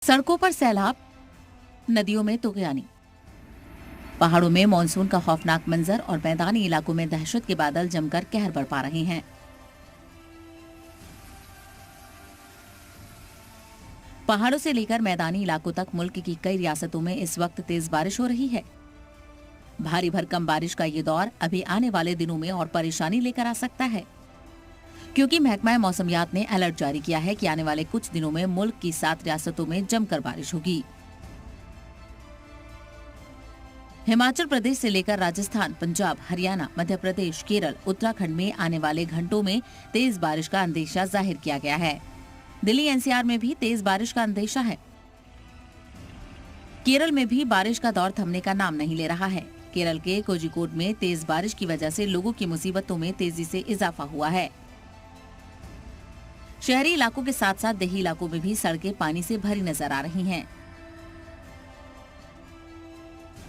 सड़कों पर सैलाब, नदियों में तुगयानी। पहाड़ों में मानसून का खौफनाक मंजर और मैदानी इलाकों में दहशत के बादल जमकर कहर बरपा रहे हैं। पहाड़ों से लेकर मैदानी इलाकों तक मुल्क की कई रियासतों में इस वक्त तेज बारिश हो रही है। भारी भरकम बारिश का ये दौर अभी आने वाले दिनों में और परेशानी लेकर आ सकता है, क्योंकि महकमा मौसमियात ने अलर्ट जारी किया है कि आने वाले कुछ दिनों में मुल्क की 7 रियासतों में जमकर बारिश होगी। हिमाचल प्रदेश से लेकर राजस्थान, पंजाब, हरियाणा, मध्य प्रदेश, केरल, उत्तराखंड में आने वाले घंटों में तेज बारिश का अंदेशा जाहिर किया गया है। दिल्ली एनसीआर में भी तेज बारिश का अंदेशा है। केरल में भी बारिश का दौर थमने का नाम नहीं ले रहा है। केरल के कोझिकोड में तेज बारिश की वजह से लोगों की मुसीबतों में तेजी से इजाफा हुआ है। शहरी इलाकों के साथ साथ देही इलाकों में भी सड़कें पानी से भरी नजर आ रही हैं।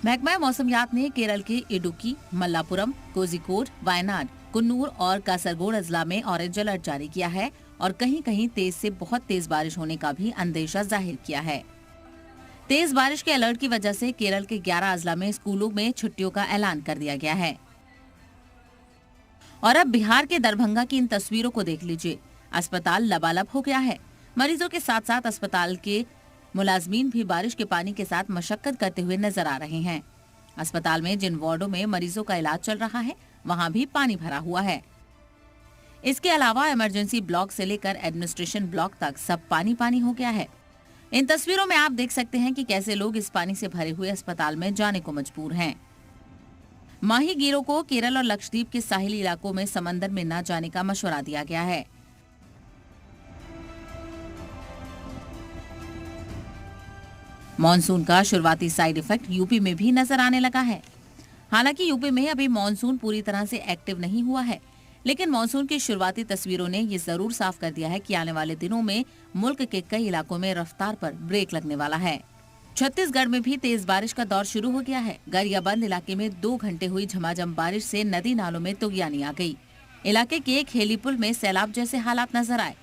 महकमा मौसमियात ने केरल के इडुक्की, मल्लापुरम, कोझिकोड, वायनाड, कुन्नूर और कासरगोड अजला में ऑरेंज अलर्ट जारी किया है और कहीं कहीं तेज से बहुत तेज बारिश होने का भी अंदेशा जाहिर किया है। तेज बारिश के अलर्ट की वजह से केरल के 11 अजला में स्कूलों में छुट्टियों का ऐलान कर दिया गया है। और अब बिहार के दरभंगा की इन तस्वीरों को देख लीजिए। अस्पताल लबालब हो गया है। मरीजों के साथ साथ अस्पताल के मुलाजमीन भी बारिश के पानी के साथ मशक्कत करते हुए नजर आ रहे हैं। अस्पताल में जिन वार्डों में मरीजों का इलाज चल रहा है, वहां भी पानी भरा हुआ है। इसके अलावा इमरजेंसी ब्लॉक से लेकर एडमिनिस्ट्रेशन ब्लॉक तक सब पानी पानी हो गया है। इन तस्वीरों में आप देख सकते हैं कि कैसे लोग इस पानी से भरे हुए अस्पताल में जाने को मजबूर हैं। माहीगीरों को केरल और लक्षद्वीप के साहिली इलाकों में समंदर में न जाने का मशवरा दिया गया है। मॉनसून का शुरुआती साइड इफेक्ट यूपी में भी नजर आने लगा है। हालांकि यूपी में अभी मॉनसून पूरी तरह से एक्टिव नहीं हुआ है, लेकिन मॉनसून की शुरुआती तस्वीरों ने ये जरूर साफ कर दिया है कि आने वाले दिनों में मुल्क के कई इलाकों में रफ्तार पर ब्रेक लगने वाला है। छत्तीसगढ़ में भी तेज बारिश का दौर शुरू हो गया है। गरियाबंद इलाके में 2 घंटे हुई झमाझम बारिश से नदी नालों में तुगयानी आ गई। इलाके के एक हेली पुल में सैलाब जैसे हालात नजर आए।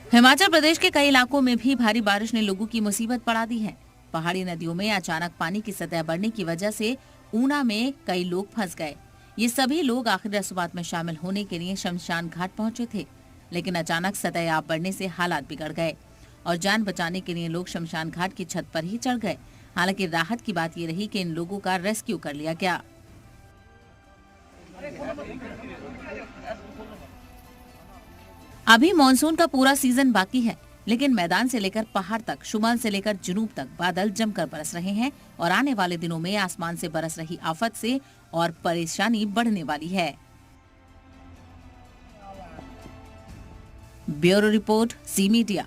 हिमाचल प्रदेश के कई इलाकों में भी भारी बारिश ने लोगों की मुसीबत बढ़ा दी है। पहाड़ी नदियों में अचानक पानी की सतह बढ़ने की वजह से ऊना में कई लोग फंस गए। ये सभी लोग आखिरी रस्मात में शामिल होने के लिए शमशान घाट पहुंचे थे, लेकिन अचानक सतह आब बढ़ने से हालात बिगड़ गए और जान बचाने के लिए लोग शमशान घाट की छत पर ही चढ़ गए। हालांकि राहत की बात ये रही कि इन लोगों का रेस्क्यू कर लिया गया। अभी मॉनसून का पूरा सीजन बाकी है, लेकिन मैदान से लेकर पहाड़ तक, शुमाल से लेकर जुनूब तक बादल जमकर बरस रहे हैं और आने वाले दिनों में आसमान से बरस रही आफत से और परेशानी बढ़ने वाली है। Bureau report, C media.